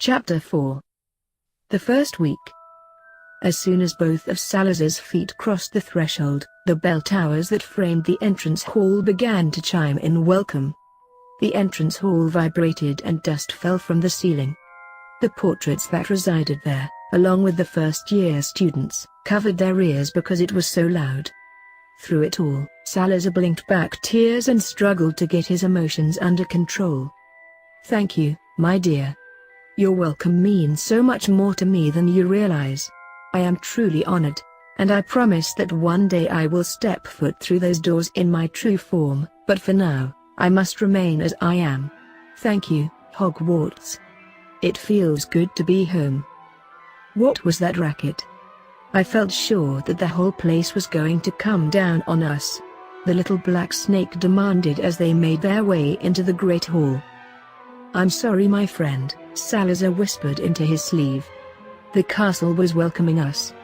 Chapter 4. The first week. As soon as both of Salazar's feet crossed the threshold, the bell towers that framed the entrance hall began to chime in welcome. The entrance hall vibrated and dust fell from the ceiling. The portraits that resided there, along with the first-year students, covered their ears because it was so loud. Through it all, Salazar blinked back tears and struggled to get his emotions under control. "Thank you, my dear. Your welcome means so much more to me than you realize. I am truly honored, and I promise that one day I will step foot through those doors in my true form, but for now, I must remain as I am. Thank you, Hogwarts. It feels good to be home." What was that racket? I felt sure that the whole place was going to come down on us. The little black snake demanded as they made their way into the great hall. "I'm sorry, my friend," Salazar whispered into his sleeve. "The castle was welcoming us.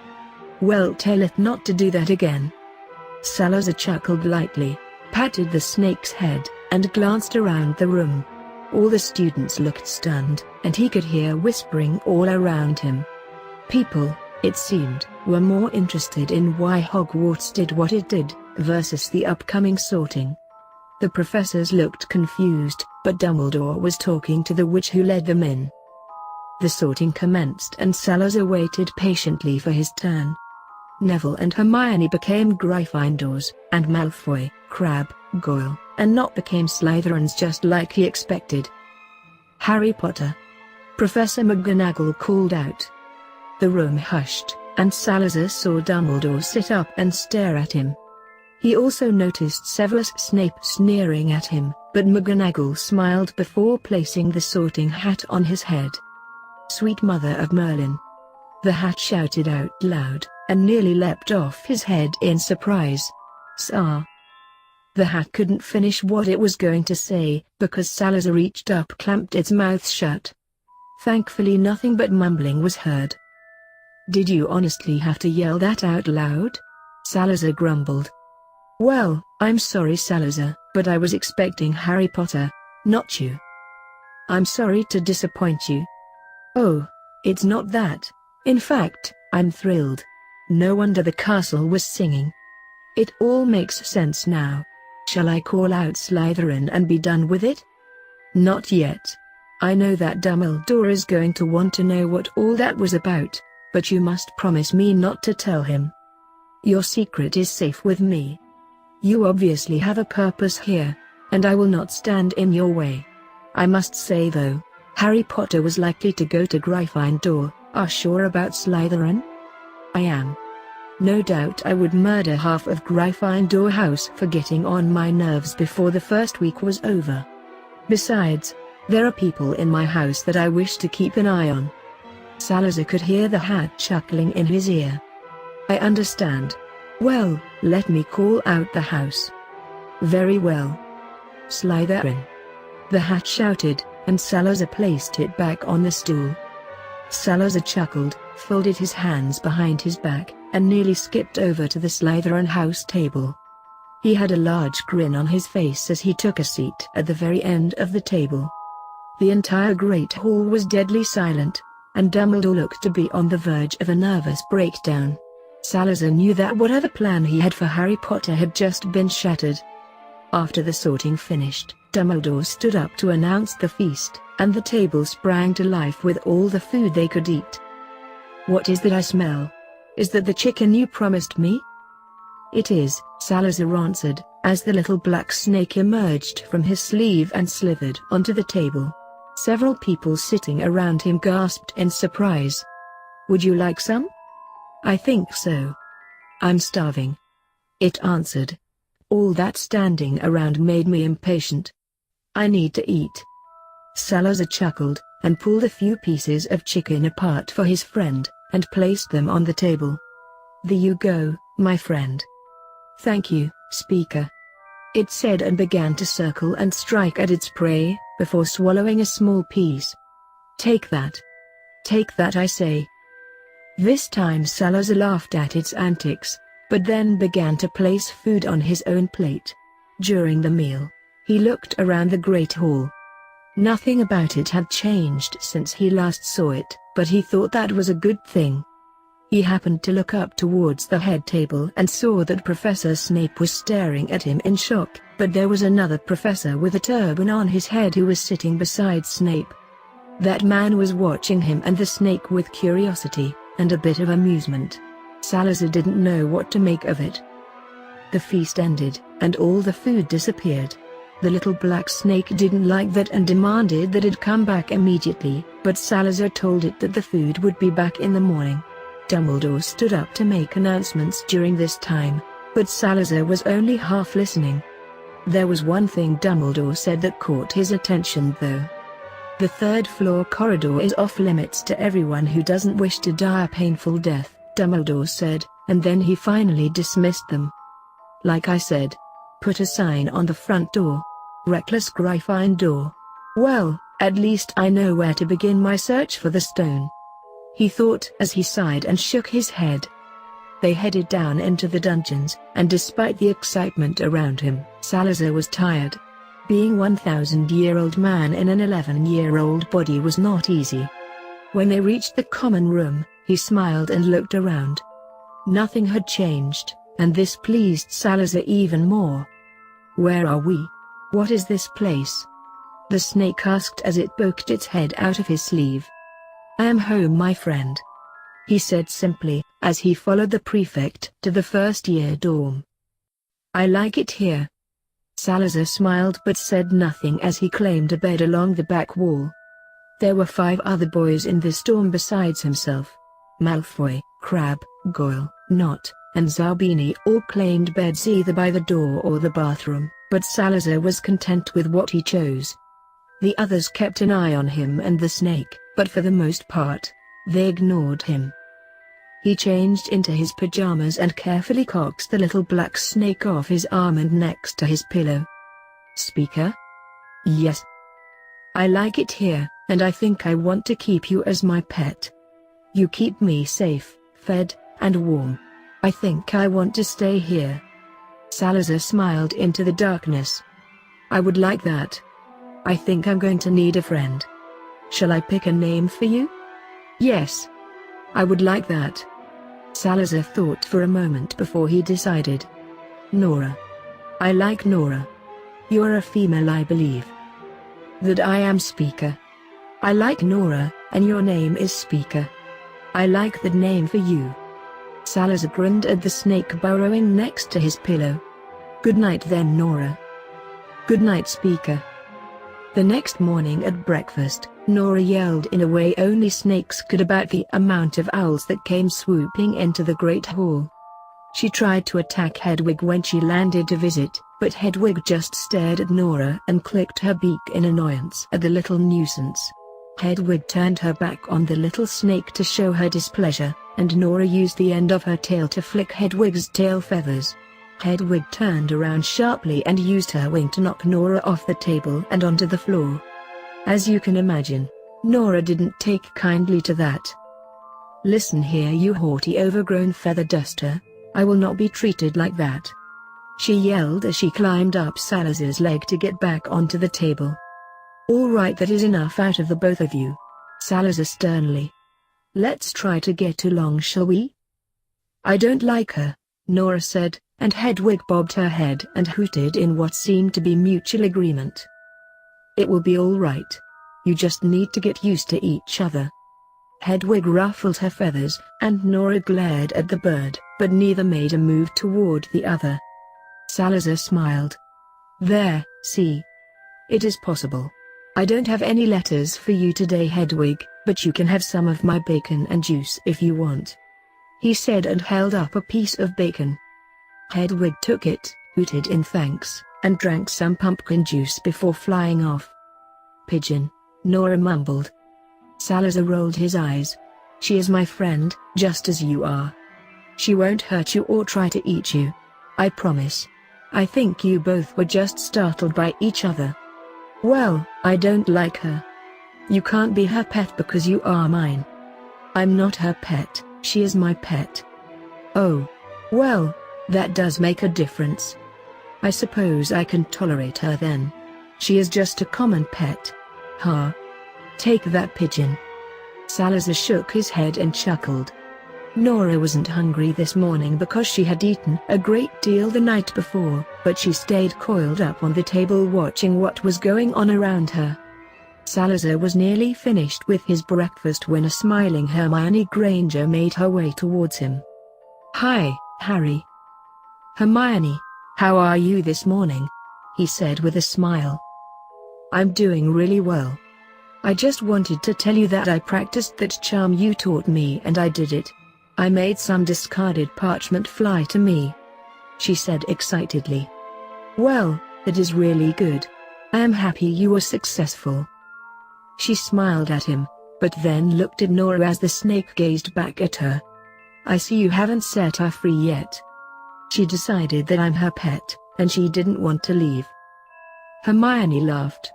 Well, tell it not to do that again." Salazar chuckled lightly, patted the snake's head, and glanced around the room. All the students looked stunned, and he could hear whispering all around him. People, it seemed, were more interested in why Hogwarts did what it did, versus the upcoming sorting. The professors looked confused, but Dumbledore was talking to the witch who led them in. The sorting commenced and Salazar waited patiently for his turn. Neville and Hermione became Gryffindors, and Malfoy, Crabbe, Goyle, and Nott became Slytherins just like he expected. "Harry Potter!" Professor McGonagall called out. The room hushed, and Salazar saw Dumbledore sit up and stare at him. He also noticed Severus Snape sneering at him, but McGonagall smiled before placing the sorting hat on his head. "Sweet mother of Merlin!" The hat shouted out loud, and nearly leapt off his head in surprise. "Sir!" The hat couldn't finish what it was going to say, because Salazar reached up, clamped its mouth shut. Thankfully nothing but mumbling was heard. "Did you honestly have to yell that out loud?" Salazar grumbled. "Well, I'm sorry, Salazar, but I was expecting Harry Potter, not you." "I'm sorry to disappoint you." "Oh, it's not that. In fact, I'm thrilled. No wonder the castle was singing. It all makes sense now. Shall I call out Slytherin and be done with it?" "Not yet. I know that Dumbledore is going to want to know what all that was about, but you must promise me not to tell him. Your secret is safe with me. You obviously have a purpose here, and I will not stand in your way. I must say though, Harry Potter was likely to go to Gryffindor. Are sure about Slytherin?" "I am. No doubt I would murder half of Gryffindor House for getting on my nerves before the first week was over. Besides, there are people in my house that I wish to keep an eye on." Salazar could hear the hat chuckling in his ear. "I understand. Well, let me call out the house." "Very well. Slytherin!" the hat shouted, and Salazar placed it back on the stool. Salazar chuckled, folded his hands behind his back, and nearly skipped over to the Slytherin house table. He had a large grin on his face as he took a seat at the very end of the table. The entire Great Hall was deadly silent, and Dumbledore looked to be on the verge of a nervous breakdown. Salazar knew that whatever plan he had for Harry Potter had just been shattered. After the sorting finished, Dumbledore stood up to announce the feast, and the table sprang to life with all the food they could eat. "What is that I smell? Is that the chicken you promised me?" "It is," Salazar answered, as the little black snake emerged from his sleeve and slithered onto the table. Several people sitting around him gasped in surprise. "Would you like some?" "I think so. I'm starving," it answered. "All that standing around made me impatient. I need to eat." Salazar chuckled, and pulled a few pieces of chicken apart for his friend, and placed them on the table. "There you go, my friend." "Thank you, Speaker," it said, and began to circle and strike at its prey, before swallowing a small piece. "Take that. Take that, I say." This time Salazar laughed at its antics, but then began to place food on his own plate. During the meal, he looked around the Great Hall. Nothing about it had changed since he last saw it, but he thought that was a good thing. He happened to look up towards the head table and saw that Professor Snape was staring at him in shock, but there was another professor with a turban on his head who was sitting beside Snape. That man was watching him and the snake with curiosity, and a bit of amusement. Salazar didn't know what to make of it. The feast ended, and all the food disappeared. The little black snake didn't like that and demanded that it come back immediately, but Salazar told it that the food would be back in the morning. Dumbledore stood up to make announcements during this time, but Salazar was only half listening. There was one thing Dumbledore said that caught his attention though. The third-floor corridor is off-limits to everyone who doesn't wish to die a painful death, Dumbledore said, and then he finally dismissed them. Like I said. Put a sign on the front door. Reckless Gryffindor. Well, at least I know where to begin my search for the stone, he thought as he sighed and shook his head. They headed down into the dungeons, and despite the excitement around him, Salazar was tired. Being 1,000-year-old man in an 11-year-old body was not easy. When they reached the common room, he smiled and looked around. Nothing had changed, and this pleased Salazar even more. Where are we? What is this place? The snake asked as it poked its head out of his sleeve. I am home, my friend, he said simply, as he followed the prefect to the first-year dorm. I like it here. Salazar smiled but said nothing as he claimed a bed along the back wall. There were 5 other boys in this dorm besides himself. Malfoy, Crabbe, Goyle, Nott, and Zabini all claimed beds either by the door or the bathroom, but Salazar was content with what he chose. The others kept an eye on him and the snake, but for the most part, they ignored him. He changed into his pajamas and carefully coaxed the little black snake off his arm and next to his pillow. Speaker? Yes. I like it here, and I think I want to keep you as my pet. You keep me safe, fed, and warm. I think I want to stay here. Salazar smiled into the darkness. I would like that. I think I'm going to need a friend. Shall I pick a name for you? Yes. I would like that. Salazar thought for a moment before he decided. Nora. I like Nora. You're a female, I believe. That I am, Speaker. I like Nora, and your name is Speaker. I like that name for you. Salazar grinned at the snake burrowing next to his pillow. Good night then, Nora. Good night, Speaker. The next morning at breakfast, Nora yelled in a way only snakes could about the amount of owls that came swooping into the great hall. She tried to attack Hedwig when she landed to visit, but Hedwig just stared at Nora and clicked her beak in annoyance at the little nuisance. Hedwig turned her back on the little snake to show her displeasure, and Nora used the end of her tail to flick Hedwig's tail feathers. Hedwig turned around sharply and used her wing to knock Nora off the table and onto the floor. As you can imagine, Nora didn't take kindly to that. Listen here, you haughty overgrown feather duster, I will not be treated like that, she yelled as she climbed up Salazar's leg to get back onto the table. All right, that is enough out of the both of you, Salazar sternly. Let's try to get along, shall we? I don't like her, Nora said, and Hedwig bobbed her head and hooted in what seemed to be mutual agreement. It will be all right. You just need to get used to each other. Hedwig ruffled her feathers, and Nora glared at the bird, but neither made a move toward the other. Salazar smiled. There, see. It is possible. I don't have any letters for you today, Hedwig, but you can have some of my bacon and juice if you want, he said and held up a piece of bacon. Hedwig took it, hooted in thanks, and drank some pumpkin juice before flying off. Pigeon, Nora mumbled. Salazar rolled his eyes. She is my friend, just as you are. She won't hurt you or try to eat you. I promise. I think you both were just startled by each other. Well, I don't like her. You can't be her pet because you are mine. I'm not her pet, she is my pet. Oh. Well, that does make a difference. I suppose I can tolerate her then. She is just a common pet. Ha! Take that, pigeon. Salazar shook his head and chuckled. Nora wasn't hungry this morning because she had eaten a great deal the night before, but she stayed coiled up on the table watching what was going on around her. Salazar was nearly finished with his breakfast when a smiling Hermione Granger made her way towards him. "Hi, Harry." "Hermione, how are you this morning?" he said with a smile. "I'm doing really well. I just wanted to tell you that I practiced that charm you taught me and I did it. I made some discarded parchment fly to me," she said excitedly. "Well, that is really good. I am happy you were successful." She smiled at him, but then looked at Nora as the snake gazed back at her. "I see you haven't set her free yet." She decided that I'm her pet, and she didn't want to leave. Hermione laughed.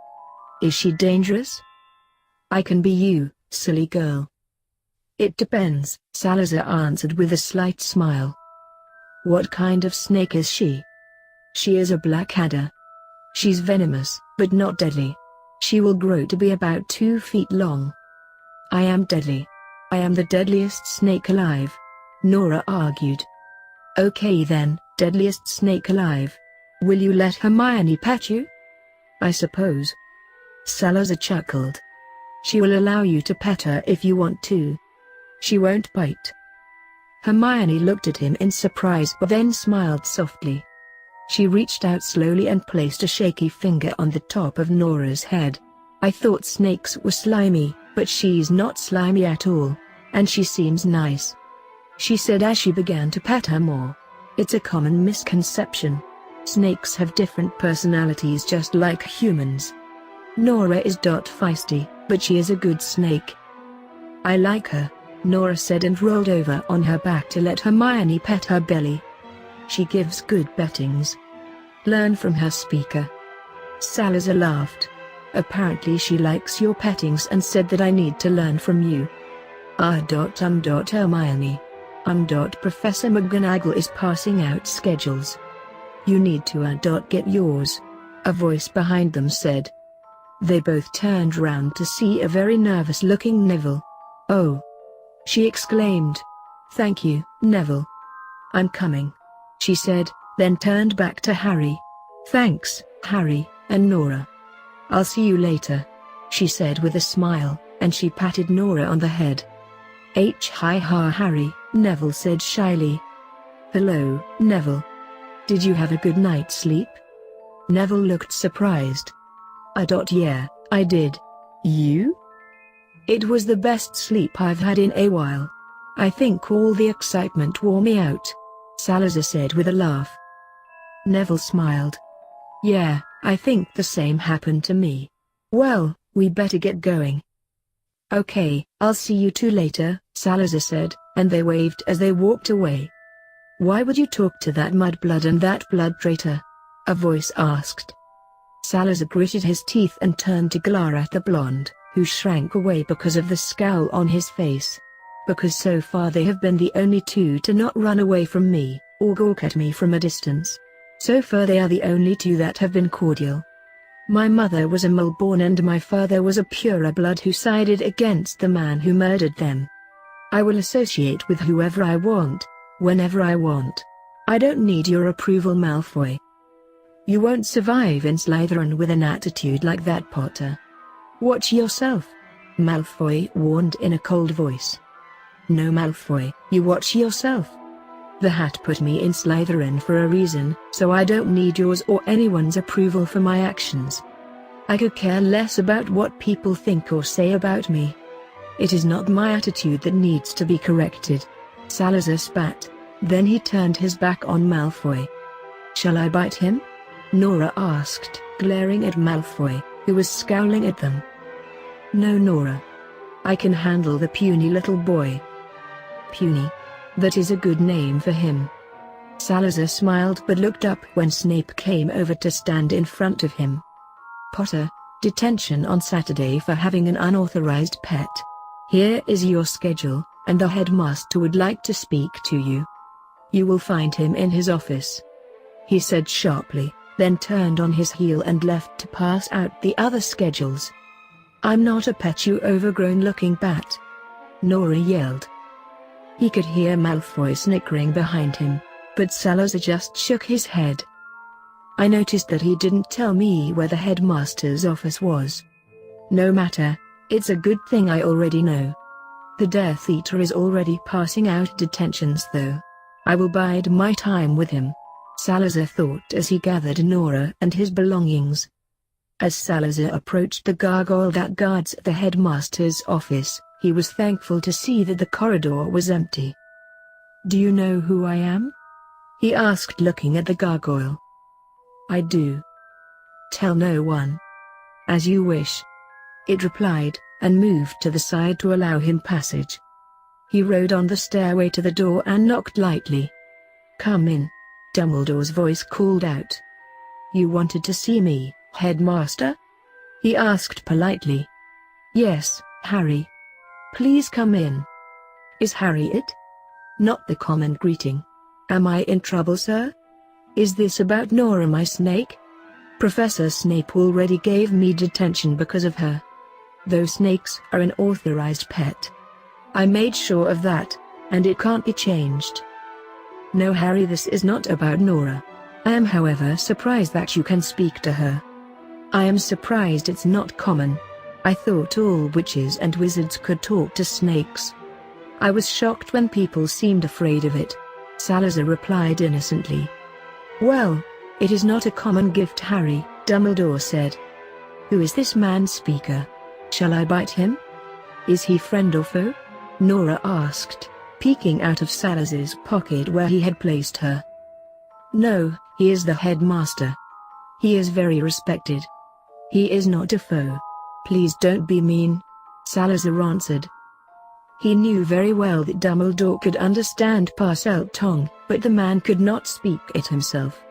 "Is she dangerous?" "I can be you, silly girl." "It depends," Salazar answered with a slight smile. "What kind of snake is she?" "She is a blackadder. She's venomous, but not deadly. She will grow to be about 2 feet long." "I am deadly. I am the deadliest snake alive," Nora argued. "Okay then, deadliest snake alive. Will you let Hermione pet you?" "I suppose." Salazar chuckled. "She will allow you to pet her if you want to. She won't bite." Hermione looked at him in surprise but then smiled softly. She reached out slowly and placed a shaky finger on the top of Nora's head. "I thought snakes were slimy, but she's not slimy at all, and she seems nice," she said as she began to pet her more. "It's a common misconception. Snakes have different personalities just like humans. Nora is feisty, but she is a good snake." "I like her," Nora said and rolled over on her back to let Hermione pet her belly. "She gives good bettings. Learn from her, speaker." Salazar laughed. "Apparently she likes your pettings and said that I need to learn from you." Hermione. Professor McGonagall is passing out schedules. You need to get yours," a voice behind them said. They both turned round to see a very nervous-looking Neville. "Oh!" she exclaimed. "Thank you, Neville. I'm coming," she said, then turned back to Harry. "Thanks, Harry, and Nora. I'll see you later," she said with a smile, and she patted Nora on the head. "Hi Harry," Neville said shyly. "Hello, Neville. Did you have a good night's sleep?" Neville looked surprised. Yeah, I did. You?" "It was the best sleep I've had in a while. I think all the excitement wore me out," Salazar said with a laugh. Neville smiled. "Yeah, I think the same happened to me. Well, we better get going." "Okay, I'll see you two later," Salazar said, and they waved as they walked away. "Why would you talk to that mudblood and that blood traitor?" a voice asked. Salazar gritted his teeth and turned to glare at the blonde, who shrank away because of the scowl on his face. "Because so far they have been the only two to not run away from me, or gawk at me from a distance. So far they are the only two that have been cordial. My mother was a mole born and my father was a pureblood who sided against the man who murdered them. I will associate with whoever I want, whenever I want. I don't need your approval, Malfoy." "You won't survive in Slytherin with an attitude like that, Potter. Watch yourself," Malfoy warned in a cold voice. "No, Malfoy, you watch yourself. The hat put me in Slytherin for a reason, so I don't need yours or anyone's approval for my actions. I could care less about what people think or say about me. It is not my attitude that needs to be corrected." Salazar spat, then he turned his back on Malfoy. "Shall I bite him?" Nora asked, glaring at Malfoy, who was scowling at them. "No, Nora. I can handle the puny little boy." "Puny? That is a good name for him." Salazar smiled but looked up when Snape came over to stand in front of him. "Potter, detention on Saturday for having an unauthorized pet. Here is your schedule, and the headmaster would like to speak to you. You will find him in his office," he said sharply, then turned on his heel and left to pass out the other schedules. I'm not a pet, you overgrown-looking bat," Nora yelled. He could hear Malfoy snickering behind him, but Salazar just shook his head. "I noticed that he didn't tell me where the headmaster's office was. No matter, it's a good thing I already know. The Death Eater is already passing out detentions though. I will bide my time with him," Salazar thought as he gathered Nora and his belongings. As Salazar approached the gargoyle that guards the headmaster's office, he was thankful to see that the corridor was empty. "Do you know who I am?" he asked, looking at the gargoyle. "I do." "Tell no one." "As you wish," it replied, and moved to the side to allow him passage. He rode on the stairway to the door and knocked lightly. "Come in," Dumbledore's voice called out. "You wanted to see me, Headmaster?" he asked politely. "Yes, Harry. Please come in." "Is Harry it?" Not the common greeting. "Am I in trouble, sir? Is this about Nora, my snake? Professor Snape already gave me detention because of her. Those snakes are an authorized pet. I made sure of that, and it can't be changed." "No, Harry, this is not about Nora. I am, however, surprised that you can speak to her. I am surprised it's not common. I thought all witches and wizards could talk to snakes. I was shocked when people seemed afraid of it," Salazar replied innocently. "Well, it is not a common gift, Harry," Dumbledore said. "Who is this man speaker? Shall I bite him? Is he friend or foe?" Nora asked, peeking out of Salazar's pocket where he had placed her. "No, he is the headmaster. He is very respected. He is not a foe. Please don't be mean," Salazar answered. He knew very well that Dumbledore could understand Parcel tongue, but the man could not speak it himself.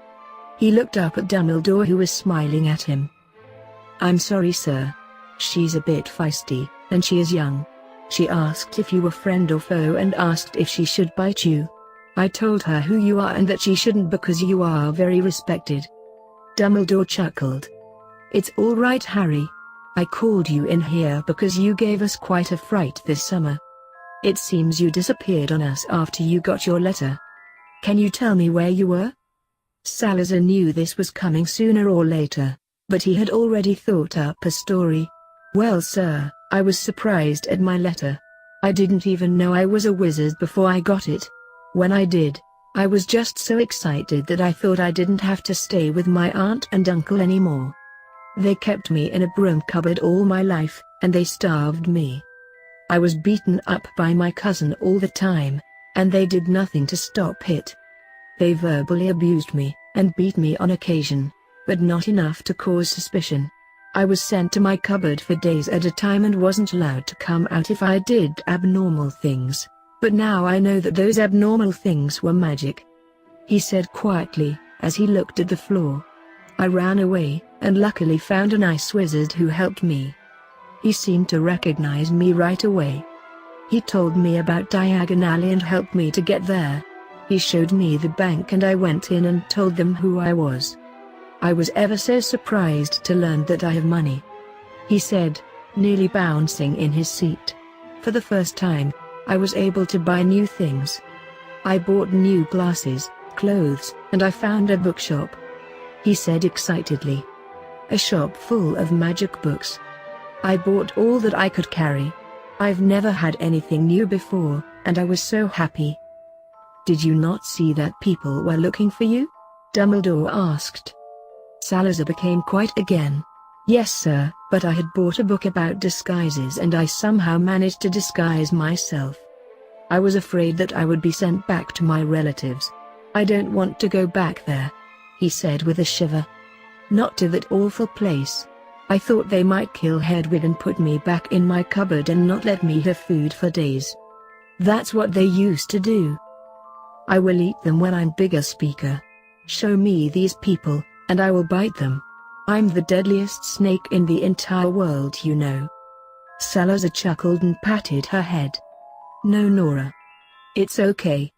He looked up at Dumbledore, who was smiling at him. "I'm sorry, sir. She's a bit feisty, and she is young. She asked if you were friend or foe and asked if she should bite you. I told her who you are and that she shouldn't because you are very respected." Dumbledore chuckled. "It's all right, Harry. I called you in here because you gave us quite a fright this summer. It seems you disappeared on us after you got your letter. Can you tell me where you were?" Salazar knew this was coming sooner or later, but he had already thought up a story. "Well, sir, I was surprised at my letter. I didn't even know I was a wizard before I got it. When I did, I was just so excited that I thought I didn't have to stay with my aunt and uncle anymore. They kept me in a broom cupboard all my life, and they starved me. I was beaten up by my cousin all the time, and they did nothing to stop it. They verbally abused me, and beat me on occasion, but not enough to cause suspicion. I was sent to my cupboard for days at a time and wasn't allowed to come out if I did abnormal things, but now I know that those abnormal things were magic," he said quietly, as he looked at the floor. "I ran away, and luckily found a nice wizard who helped me. He seemed to recognize me right away. He told me about Diagon Alley and helped me to get there. He showed me the bank and I went in and told them who I was. I was ever so surprised to learn that I have money," he said, nearly bouncing in his seat. "For the first time, I was able to buy new things. I bought new glasses, clothes, and I found a bookshop," he said excitedly. "A shop full of magic books. I bought all that I could carry. I've never had anything new before, and I was so happy." "Did you not see that people were looking for you?" Dumbledore asked. Salazar became quiet again. "Yes, sir, but I had bought a book about disguises and I somehow managed to disguise myself. I was afraid that I would be sent back to my relatives. I don't want to go back there," he said with a shiver. "Not to that awful place. I thought they might kill Hedwig and put me back in my cupboard and not let me have food for days. That's what they used to do. I will eat them when I'm bigger, speaker. Show me these people, and I will bite them. I'm the deadliest snake in the entire world, you know." Salazar chuckled and patted her head. "No, Nora. It's okay.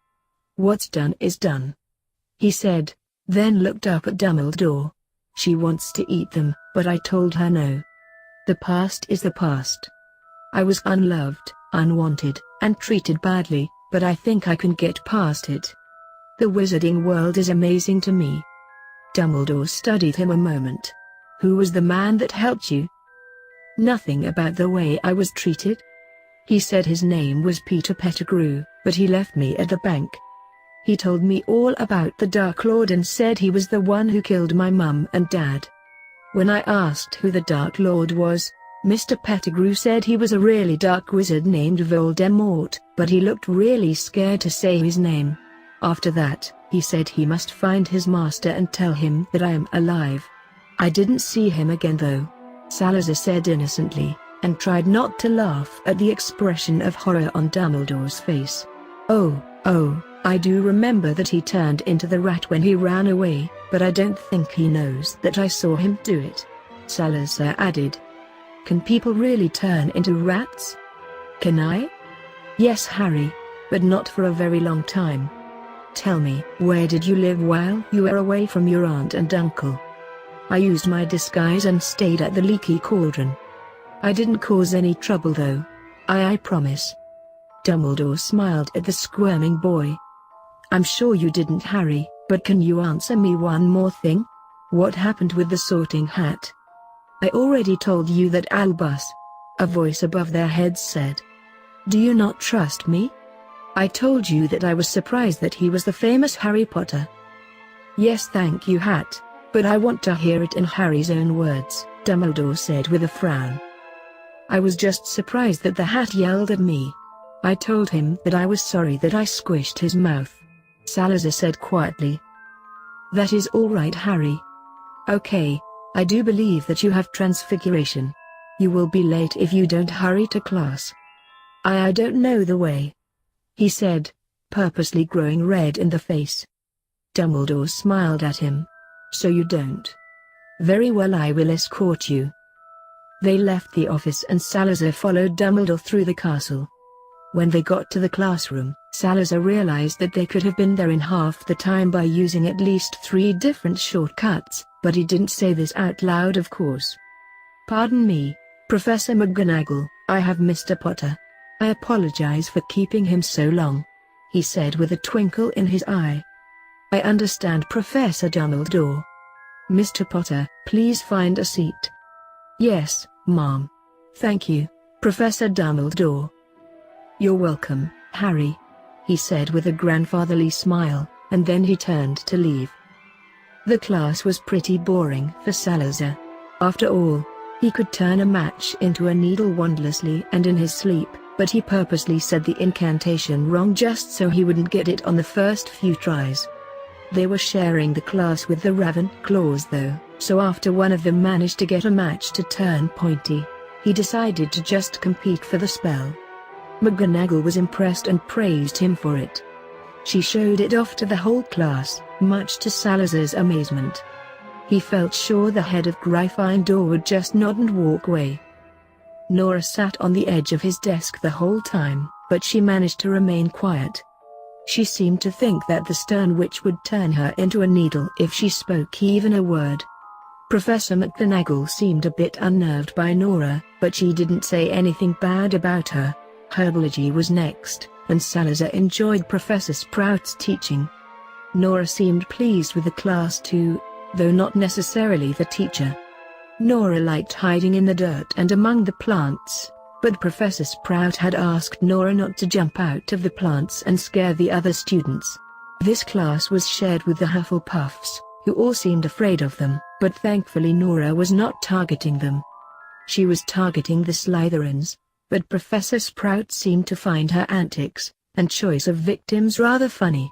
What's done is done," he said, then looked up at Dumbledore. "She wants to eat them, but I told her no. The past is the past. I was unloved, unwanted, and treated badly, but I think I can get past it. The wizarding world is amazing to me." Dumbledore studied him a moment. "Who was the man that helped you?" "Nothing about the way I was treated. He said his name was Peter Pettigrew, but he left me at the bank. He told me all about the Dark Lord and said he was the one who killed my mum and dad. When I asked who the Dark Lord was, Mr. Pettigrew said he was a really dark wizard named Voldemort, but he looked really scared to say his name. After that, he said he must find his master and tell him that I am alive. I didn't see him again though," Salazar said innocently, and tried not to laugh at the expression of horror on Dumbledore's face. Oh, I do remember that he turned into the rat when he ran away, but I don't think he knows that I saw him do it," Salazar added. "Can people really turn into rats?" "Can I?" "Yes, Harry, but not for a very long time. Tell me, where did you live while you were away from your aunt and uncle?" "I used my disguise and stayed at the Leaky Cauldron. I didn't cause any trouble though. I promise." Dumbledore smiled at the squirming boy. "I'm sure you didn't, Harry, but can you answer me one more thing? What happened with the Sorting Hat?" "I already told you that Albus," a voice above their heads said. "Do you not trust me? I told you that I was surprised that he was the famous Harry Potter." "Yes, thank you, Hat, but I want to hear it in Harry's own words," Dumbledore said with a frown. "I was just surprised that the Hat yelled at me. I told him that I was sorry that I squished his mouth," Salazar said quietly. "That is all right, Harry. Okay, I do believe that you have transfiguration. You will be late if you don't hurry to class." I don't know the way," he said, purposely growing red in the face. Dumbledore smiled at him. "So you don't? Very well, I will escort you." They left the office and Salazar followed Dumbledore through the castle. When they got to the classroom, Salazar realized that they could have been there in half the time by using at least 3 different shortcuts, but he didn't say this out loud, of course. "Pardon me, Professor McGonagall, I have Mr. Potter. I apologize for keeping him so long," he said with a twinkle in his eye. "I understand, Professor Dumbledore. Mr. Potter, please find a seat." "Yes, Ma'am. Thank you, Professor Dumbledore." "You're welcome, Harry," he said with a grandfatherly smile, and then he turned to leave. The class was pretty boring for Salazar. After all, he could turn a match into a needle wondrously and in his sleep, but he purposely said the incantation wrong just so he wouldn't get it on the first few tries. They were sharing the class with the Ravenclaws though, so after one of them managed to get a match to turn pointy, he decided to just compete for the spell. McGonagall was impressed and praised him for it. She showed it off to the whole class, much to Salazar's amazement. He felt sure the head of Gryffindor would just nod and walk away. Nora sat on the edge of his desk the whole time, but she managed to remain quiet. She seemed to think that the stern witch would turn her into a needle if she spoke even a word. Professor McGonagall seemed a bit unnerved by Nora, but she didn't say anything bad about her. Herbology was next, and Salazar enjoyed Professor Sprout's teaching. Nora seemed pleased with the class too, though not necessarily the teacher. Nora liked hiding in the dirt and among the plants, but Professor Sprout had asked Nora not to jump out of the plants and scare the other students. This class was shared with the Hufflepuffs, who all seemed afraid of them, but thankfully Nora was not targeting them. She was targeting the Slytherins, but Professor Sprout seemed to find her antics and choice of victims rather funny.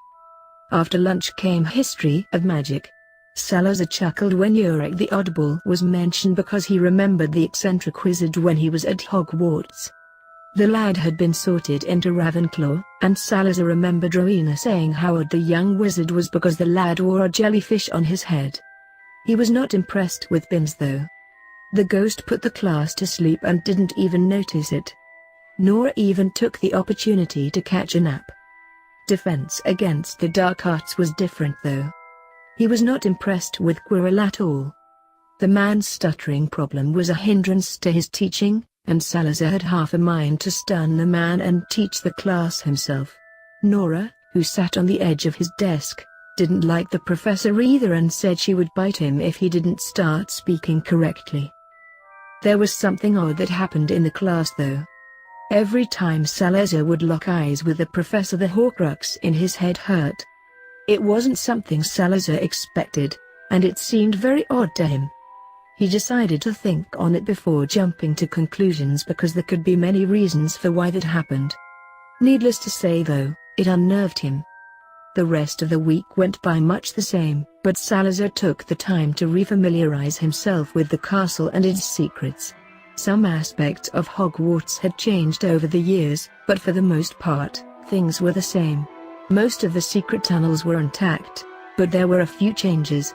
After lunch came History of Magic. Salazar chuckled when Uric the Oddball was mentioned because he remembered the eccentric wizard when he was at Hogwarts. The lad had been sorted into Ravenclaw, and Salazar remembered Rowena saying how odd the young wizard was because the lad wore a jellyfish on his head. He was not impressed with Bins though. The ghost put the class to sleep and didn't even notice it. Nora even took the opportunity to catch a nap. Defense against the dark arts was different though. He was not impressed with Quirrell at all. The man's stuttering problem was a hindrance to his teaching, and Salazar had half a mind to stun the man and teach the class himself. Nora, who sat on the edge of his desk, didn't like the professor either and said she would bite him if he didn't start speaking correctly. There was something odd that happened in the class though. Every time Salazar would lock eyes with the professor, the horcrux in his head hurt. It wasn't something Salazar expected, and it seemed very odd to him. He decided to think on it before jumping to conclusions because there could be many reasons for why that happened. Needless to say though, it unnerved him. The rest of the week went by much the same, but Salazar took the time to refamiliarize himself with the castle and its secrets. Some aspects of Hogwarts had changed over the years, but for the most part, things were the same. Most of the secret tunnels were intact, but there were a few changes.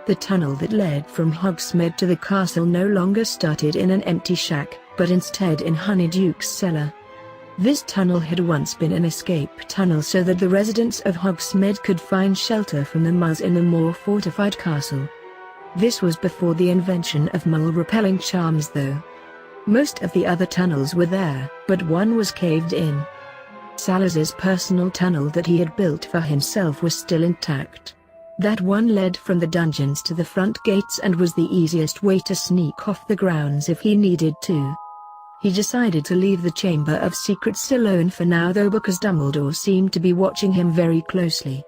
The tunnel that led from Hogsmeade to the castle no longer started in an empty shack, but instead in Honeyduke's cellar. This tunnel had once been an escape tunnel so that the residents of Hogsmeade could find shelter from the Mulls in the more fortified castle. This was before the invention of Mull-repelling charms though. Most of the other tunnels were there, but one was caved in. Salazar's personal tunnel that he had built for himself was still intact. That one led from the dungeons to the front gates and was the easiest way to sneak off the grounds if he needed to. He decided to leave the Chamber of Secrets alone for now though because Dumbledore seemed to be watching him very closely.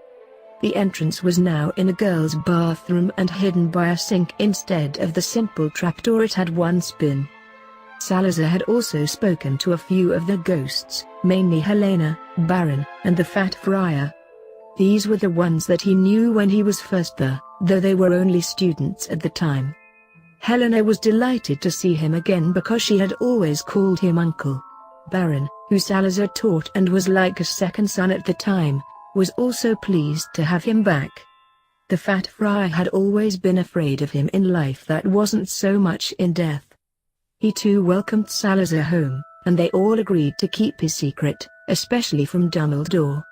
The entrance was now in a girl's bathroom and hidden by a sink instead of the simple trapdoor it had once been. Salazar had also spoken to a few of the ghosts, mainly Helena, Baron, and the Fat Friar. These were the ones that he knew when he was first there, though they were only students at the time. Helena was delighted to see him again because she had always called him Uncle. Baron, who Salazar taught and was like a second son at the time, was also pleased to have him back. The Fat Friar had always been afraid of him in life that wasn't so much in death. He too welcomed Salazar home, and they all agreed to keep his secret, especially from Dumbledore.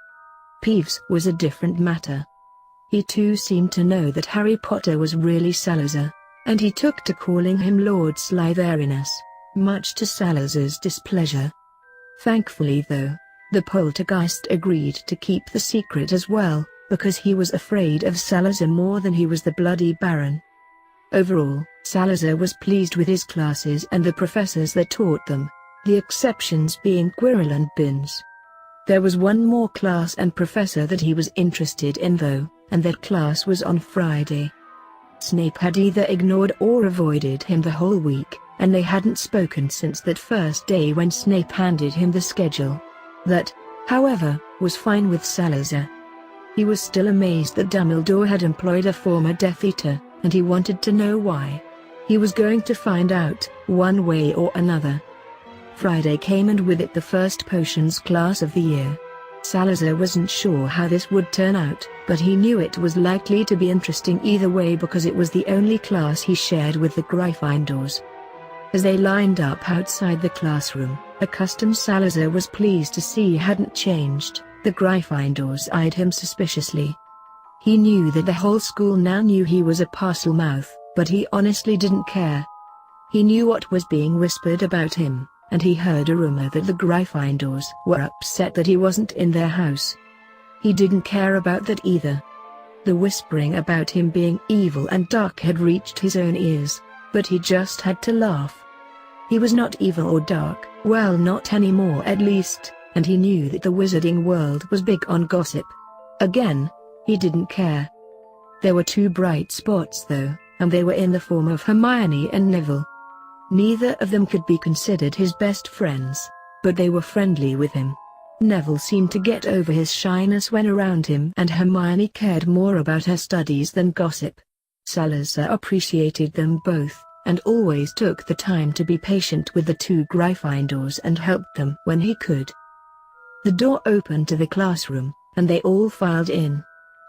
Peeves was a different matter. He too seemed to know that Harry Potter was really Salazar, and he took to calling him Lord Slytherinus, much to Salazar's displeasure. Thankfully though, the poltergeist agreed to keep the secret as well, because he was afraid of Salazar more than he was the bloody Baron. Overall, Salazar was pleased with his classes and the professors that taught them, the exceptions being Quirrell and Binns. There was one more class and professor that he was interested in though, and that class was on Friday. Snape had either ignored or avoided him the whole week, and they hadn't spoken since that first day when Snape handed him the schedule. That, however, was fine with Salazar. He was still amazed that Dumbledore had employed a former Death Eater, and he wanted to know why. He was going to find out, one way or another. Friday came and with it the first potions class of the year. Salazar wasn't sure how this would turn out, but he knew it was likely to be interesting either way because it was the only class he shared with the Gryffindors. As they lined up outside the classroom, a custom Salazar was pleased to see hadn't changed. The Gryffindors eyed him suspiciously. He knew that the whole school now knew he was a Parselmouth, but he honestly didn't care. He knew what was being whispered about him, and he heard a rumor that the Gryffindors were upset that he wasn't in their house. He didn't care about that either. The whispering about him being evil and dark had reached his own ears, but he just had to laugh. He was not evil or dark, well not anymore at least, and he knew that the wizarding world was big on gossip. Again, he didn't care. There were two bright spots though, and they were in the form of Hermione and Neville. Neither of them could be considered his best friends, but they were friendly with him. Neville seemed to get over his shyness when around him and Hermione cared more about her studies than gossip. Salazar appreciated them both, and always took the time to be patient with the two Gryffindors and helped them when he could. The door opened to the classroom, and they all filed in.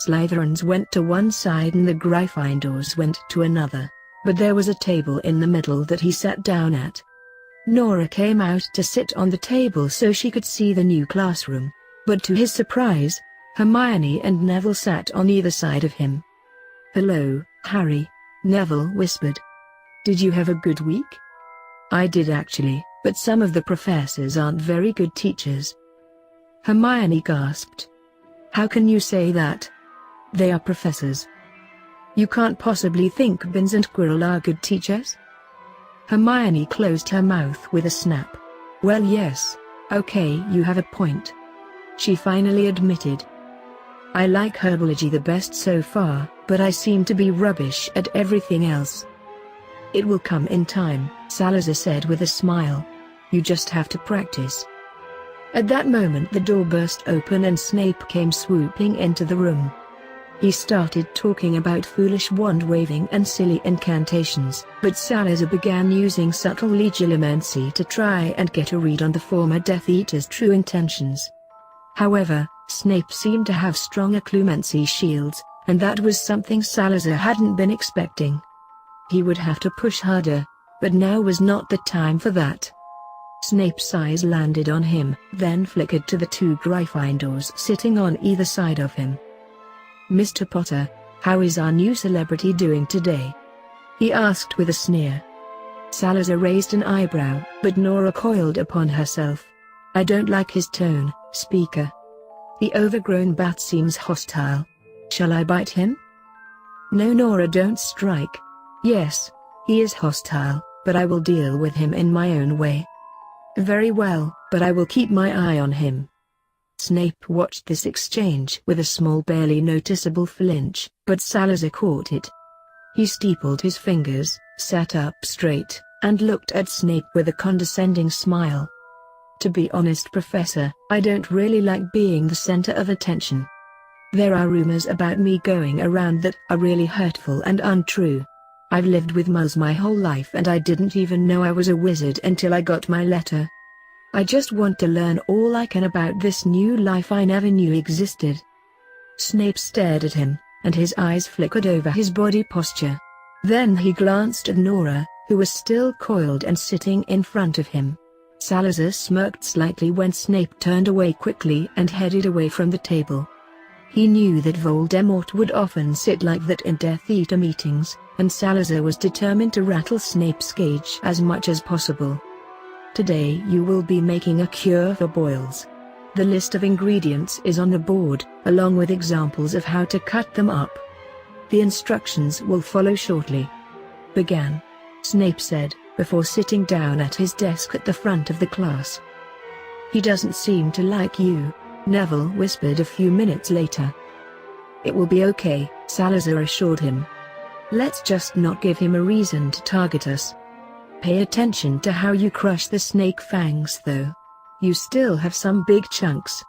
Slytherins went to one side and the Gryffindors went to another, but there was a table in the middle that he sat down at. Nora came out to sit on the table so she could see the new classroom, but to his surprise, Hermione and Neville sat on either side of him. "Hello, Harry," Neville whispered, Did you have a good week? I did actually, but some of the professors aren't very good teachers. Hermione gasped. How can you say that? They are professors. You can't possibly think Binns and Quirrell are good teachers? Hermione closed her mouth with a snap. Well, yes, okay, you have a point. She finally admitted. I like herbology the best so far, but I seem to be rubbish at everything else. It will come in time, Salazar said with a smile. You just have to practice. At that moment the door burst open and Snape came swooping into the room. He started talking about foolish wand-waving and silly incantations, but Salazar began using subtle legilimency to try and get a read on the former Death Eater's true intentions. However, Snape seemed to have strong occlumency shields, and that was something Salazar hadn't been expecting. He would have to push harder, but now was not the time for that. Snape's eyes landed on him, then flickered to the two Gryffindors sitting on either side of him. Mr. Potter, how is our new celebrity doing today? He asked with a sneer. Salazar raised an eyebrow, but Nora coiled upon herself. I don't like his tone, Speaker. The overgrown bat seems hostile. Shall I bite him? No, Nora, don't strike. Yes, he is hostile, but I will deal with him in my own way. Very well, but I will keep my eye on him. Snape watched this exchange with a small barely noticeable flinch, but Salazar caught it. He steepled his fingers, sat up straight, and looked at Snape with a condescending smile. To be honest, Professor, I don't really like being the center of attention. There are rumors about me going around that are really hurtful and untrue. I've lived with Muzz my whole life and I didn't even know I was a wizard until I got my letter. I just want to learn all I can about this new life I never knew existed. Snape stared at him, and his eyes flickered over his body posture. Then he glanced at Nora, who was still coiled and sitting in front of him. Salazar smirked slightly when Snape turned away quickly and headed away from the table. He knew that Voldemort would often sit like that in Death Eater meetings, and Salazar was determined to rattle Snape's cage as much as possible. Today you will be making a cure for boils. The list of ingredients is on the board, along with examples of how to cut them up. The instructions will follow shortly. Began, Snape said, before sitting down at his desk at the front of the class. He doesn't seem to like you, Neville whispered a few minutes later. It will be okay, Salazar assured him. Let's just not give him a reason to target us. Pay attention to how you crush the snake fangs though. You still have some big chunks.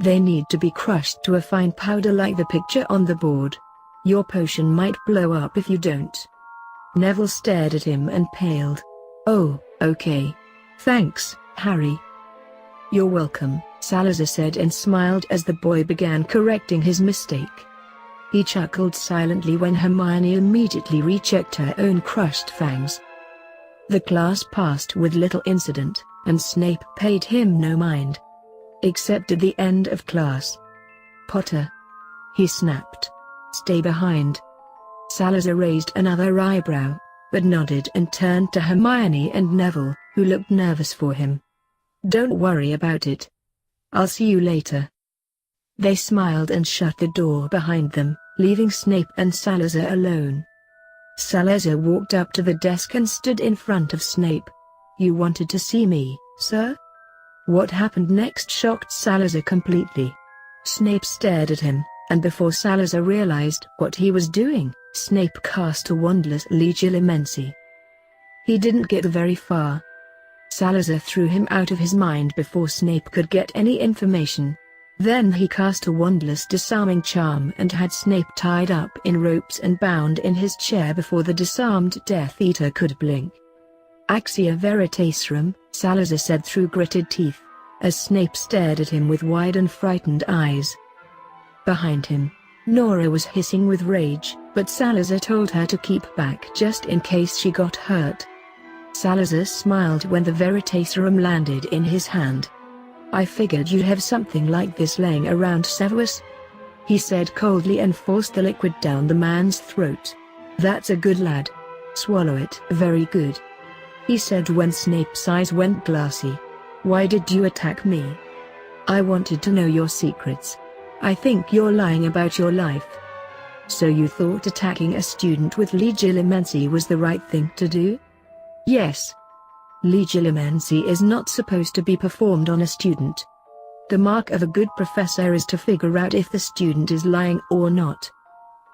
They need to be crushed to a fine powder like the picture on the board. Your potion might blow up if you don't. Neville stared at him and paled. Oh, okay. Thanks, Harry. You're welcome, Salazar said and smiled as the boy began correcting his mistake. He chuckled silently when Hermione immediately rechecked her own crushed fangs. The class passed with little incident, and Snape paid him no mind. Except at the end of class. Potter, he snapped. Stay behind. Salazar raised another eyebrow, but nodded and turned to Hermione and Neville, who looked nervous for him. Don't worry about it. I'll see you later. They smiled and shut the door behind them, leaving Snape and Salazar alone. Salazar walked up to the desk and stood in front of Snape. You wanted to see me, sir? What happened next shocked Salazar completely. Snape stared at him, and before Salazar realized what he was doing, Snape cast a wandless legilimency. He didn't get very far. Salazar threw him out of his mind before Snape could get any information. Then he cast a wandless disarming charm and had Snape tied up in ropes and bound in his chair before the disarmed Death Eater could blink. Axia veritaserum, Salazar said through gritted teeth, as Snape stared at him with wide and frightened eyes. Behind him, Nora was hissing with rage, but Salazar told her to keep back just in case she got hurt. Salazar smiled when the veritaserum landed in his hand. I figured you'd have something like this laying around, Severus, he said coldly and forced the liquid down the man's throat. That's a good lad. Swallow it. Very good," he said when Snape's eyes went glassy. "Why did you attack me?" "I wanted to know your secrets. I think you're lying about your life." "So you thought attacking a student with legilimency was the right thing to do?" "Yes. Legilimency is not supposed to be performed on a student. The mark of a good professor is to figure out if the student is lying or not.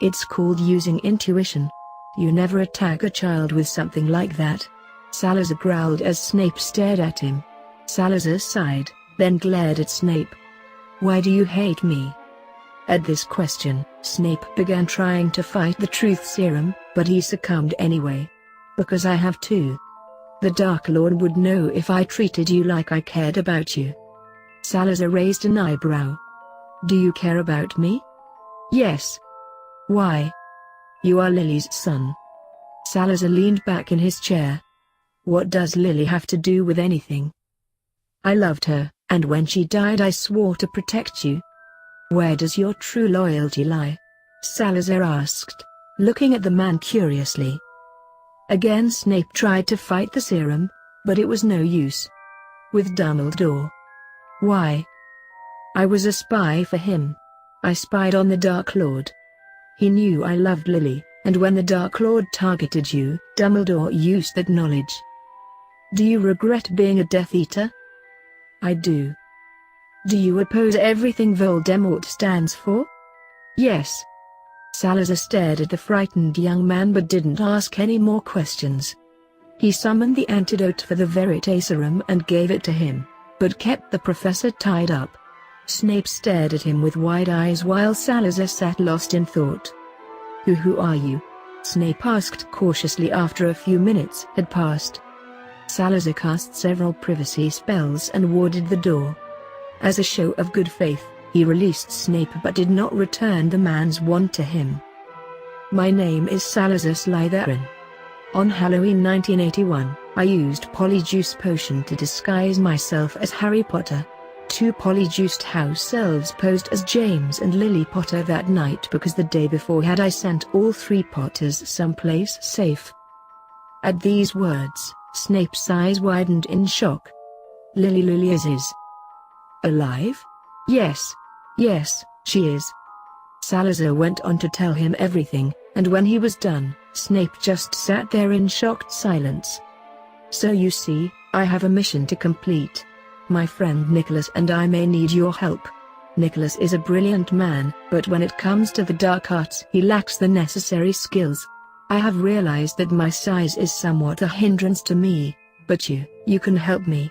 It's called using intuition. You never attack a child with something like that." Salazar growled as Snape stared at him. Salazar sighed, then glared at Snape. "Why do you hate me?" At this question, Snape began trying to fight the truth serum, but he succumbed anyway. "Because I have to. The Dark Lord would know if I treated you like I cared about you." Salazar raised an eyebrow. "Do you care about me?" "Yes." "Why?" "You are Lily's son." Salazar leaned back in his chair. "What does Lily have to do with anything?" "I loved her, and when she died I swore to protect you." "Where does your true loyalty lie?" Salazar asked, looking at the man curiously. Again Snape tried to fight the serum, but it was no use. "With Dumbledore." "Why?" "I was a spy for him. I spied on the Dark Lord. He knew I loved Lily, and when the Dark Lord targeted you, Dumbledore used that knowledge." "Do you regret being a Death Eater?" "I do." "Do you oppose everything Voldemort stands for?" "Yes." Salazar stared at the frightened young man but didn't ask any more questions. He summoned the antidote for the Verite serum and gave it to him, but kept the professor tied up. Snape stared at him with wide eyes while Salazar sat lost in thought. Who are you?" Snape asked cautiously after a few minutes had passed. Salazar cast several privacy spells and warded the door. As a show of good faith, he released Snape but did not return the man's wand to him. "My name is Salazar Slytherin. On Halloween 1981, I used Polyjuice Potion to disguise myself as Harry Potter. 2 polyjuiced house elves posed as James and Lily Potter that night because the day before had I sent all 3 Potters someplace safe." At these words, Snape's eyes widened in shock. Lily is alive?" Yes, she is." Salazar went on to tell him everything, and when he was done, Snape just sat there in shocked silence. "So you see, I have a mission to complete. My friend Nicholas and I may need your help. Nicholas is a brilliant man, but when it comes to the dark arts he lacks the necessary skills. I have realized that my size is somewhat a hindrance to me, but you can help me.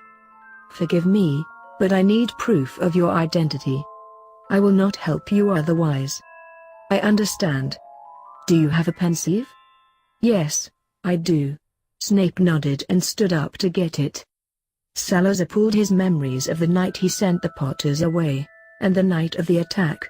Forgive me, but I need proof of your identity. I will not help you otherwise." "I understand. Do you have a pensieve?" "Yes, I do." Snape nodded and stood up to get it. Salazar pulled his memories of the night he sent the Potters away, and the night of the attack.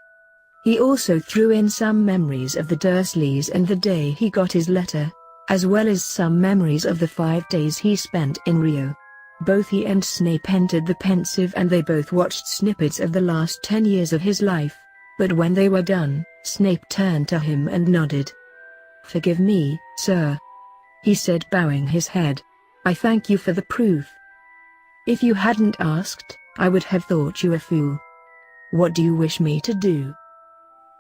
He also threw in some memories of the Dursleys and the day he got his letter, as well as some memories of the 5 days he spent in Rio. Both he and Snape entered the pensieve and they both watched snippets of the last 10 years of his life, but when they were done, Snape turned to him and nodded. "Forgive me, sir," he said, bowing his head. "I thank you for the proof. If you hadn't asked, I would have thought you a fool. What do you wish me to do?"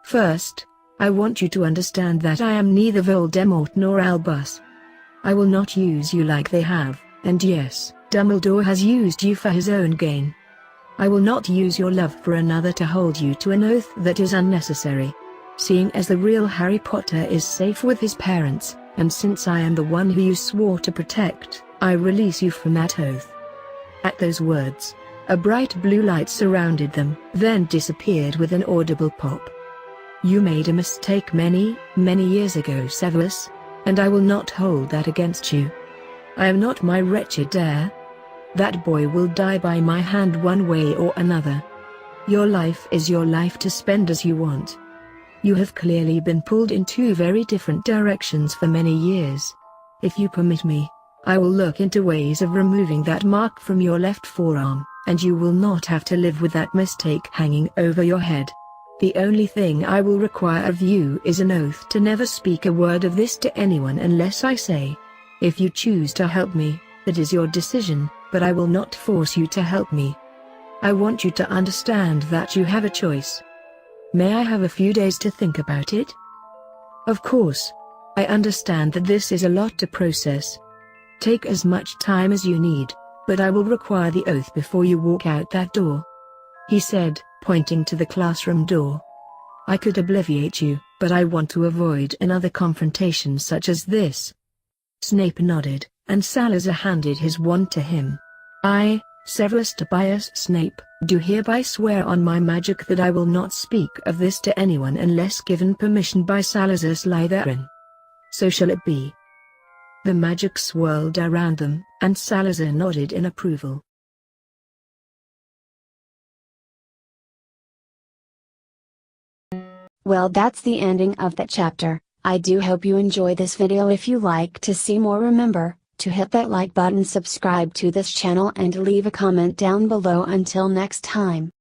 "First, I want you to understand that I am neither Voldemort nor Albus. I will not use you like they have, and yes, Dumbledore has used you for his own gain. I will not use your love for another to hold you to an oath that is unnecessary. Seeing as the real Harry Potter is safe with his parents, and since I am the one who you swore to protect, I release you from that oath." At those words, a bright blue light surrounded them, then disappeared with an audible pop. "You made a mistake many years ago, Severus, and I will not hold that against you. I am not my wretched heir. That boy will die by my hand one way or another. Your life is your life to spend as you want. You have clearly been pulled in 2 very different directions for many years. If you permit me, I will look into ways of removing that mark from your left forearm, and you will not have to live with that mistake hanging over your head. The only thing I will require of you is an oath to never speak a word of this to anyone unless I say. If you choose to help me, that is your decision, but I will not force you to help me. I want you to understand that you have a choice. May I have a few days to think about it? Of course. I understand that this is a lot to process. Take as much time as you need, but I will require the oath before you walk out that door," he said, pointing to the classroom door. "I could obliviate you, but I want to avoid another confrontation such as this." Snape nodded, and Salazar handed his wand to him. "I, Severus Tobias Snape, do hereby swear on my magic that I will not speak of this to anyone unless given permission by Salazar Slytherin. So shall it be." The magic swirled around them, and Salazar nodded in approval. Well, that's the ending of that chapter. I do hope you enjoy this video. If you like to see more, remember to hit that like button, subscribe to this channel and leave a comment down below. Until next time.